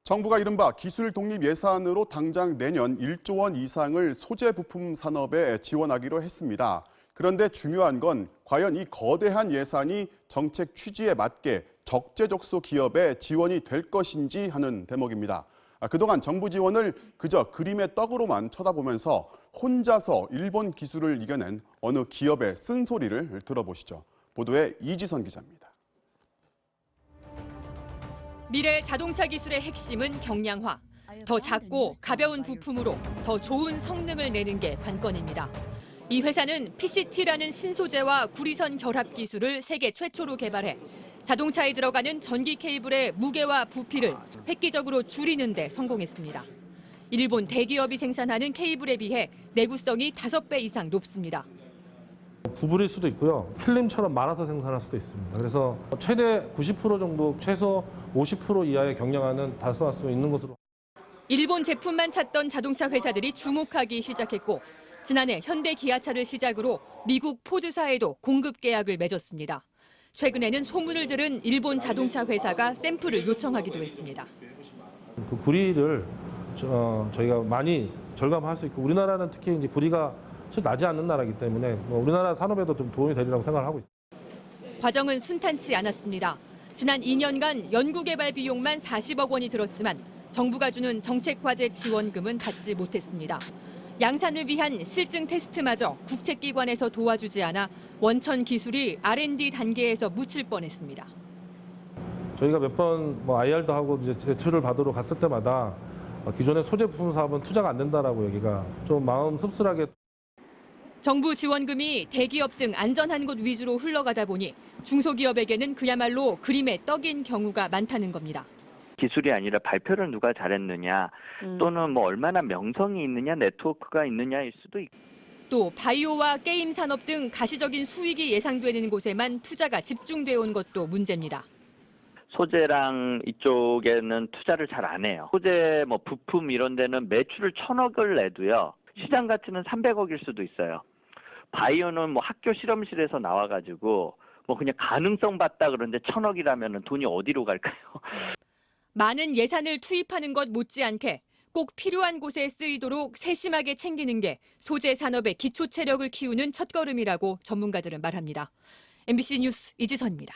정부가 이른바 기술 독립 예산으로 당장 내년 1조 원 이상을 소재 부품 산업에 지원하기로 했습니다. 그런데 중요한 건 과연 이 거대한 예산이 정책 취지에 맞게 적재적소 기업에 지원이 될 것인지 하는 대목입니다. 그동안 정부 지원을 그저 그림의 떡으로만 쳐다보면서 혼자서 일본 기술을 이겨낸 어느 기업의 쓴소리를 들어보시죠. 보도에 이지선 기자입니다. 미래 자동차 기술의 핵심은 경량화. 더 작고 가벼운 부품으로 더 좋은 성능을 내는 게 관건입니다. 이 회사는 PCT라는 신소재와 구리선 결합 기술을 세계 최초로 개발해 자동차에 들어가는 전기 케이블의 무게와 부피를 획기적으로 줄이는 데 성공했습니다. 일본 대기업이 생산하는 케이블에 비해 내구성이 5배 이상 높습니다. 구부릴 수도 있고요. 필름처럼 말아서 생산할 수도 있습니다. 그래서 최대 90% 정도, 최소 50% 이하의 경량화는 달성할 수 있는 것으로. 일본 제품만 찾던 자동차 회사들이 주목하기 시작했고 지난해 현대 기아차를 시작으로 미국 포드사에도 공급 계약을 맺었습니다. 최근에는 소문을 들은 일본 자동차 회사가 샘플을 요청하기도 했습니다. 그 구리를 저희가 많이 절감할 수 있고 우리나라는 특히 이제 구리가 나지 않는 나라이기 때문에 우리나라 산업에도 좀 도움이 되리라고 생각을 하고 있습니다. 과정은 순탄치 않았습니다. 지난 2년간 연구개발 비용만 40억 원이 들었지만 정부가 주는 정책과제 지원금은 받지 못했습니다. 양산을 위한 실증 테스트마저 국책기관에서 도와주지 않아 원천 기술이 R&D 단계에서 묻힐 뻔했습니다. 저희가 몇 번 IR도 하고 이제 제출을 받으러 갔을 때마다 기존의 소재 부품 사업은 투자가 안 된다라고 얘기가 좀 마음 씁쓸하게. 정부 지원금이 대기업 등 안전한 곳 위주로 흘러가다 보니 중소기업에게는 그야말로 그림의 떡인 경우가 많다는 겁니다. 기술이 아니라 발표를 누가 잘했느냐 또는 얼마나 명성이 있느냐 네트워크가 있느냐일 수도 있고. 또 바이오와 게임 산업 등 가시적인 수익이 예상되는 곳에만 투자가 집중돼 온 것도 문제입니다. 소재랑 이쪽에는 투자를 잘 안 해요. 소재 부품 이런 데는 매출을 1,000억을 내도요. 시장 가치는 300억일 수도 있어요. 바이오는 학교 실험실에서 나와가지고 그냥 가능성 봤다 그러는데 1,000억이라면 돈이 어디로 갈까요? 많은 예산을 투입하는 것 못지않게 꼭 필요한 곳에 쓰이도록 세심하게 챙기는 게 소재 산업의 기초 체력을 키우는 첫걸음이라고 전문가들은 말합니다. MBC 뉴스 이지선입니다.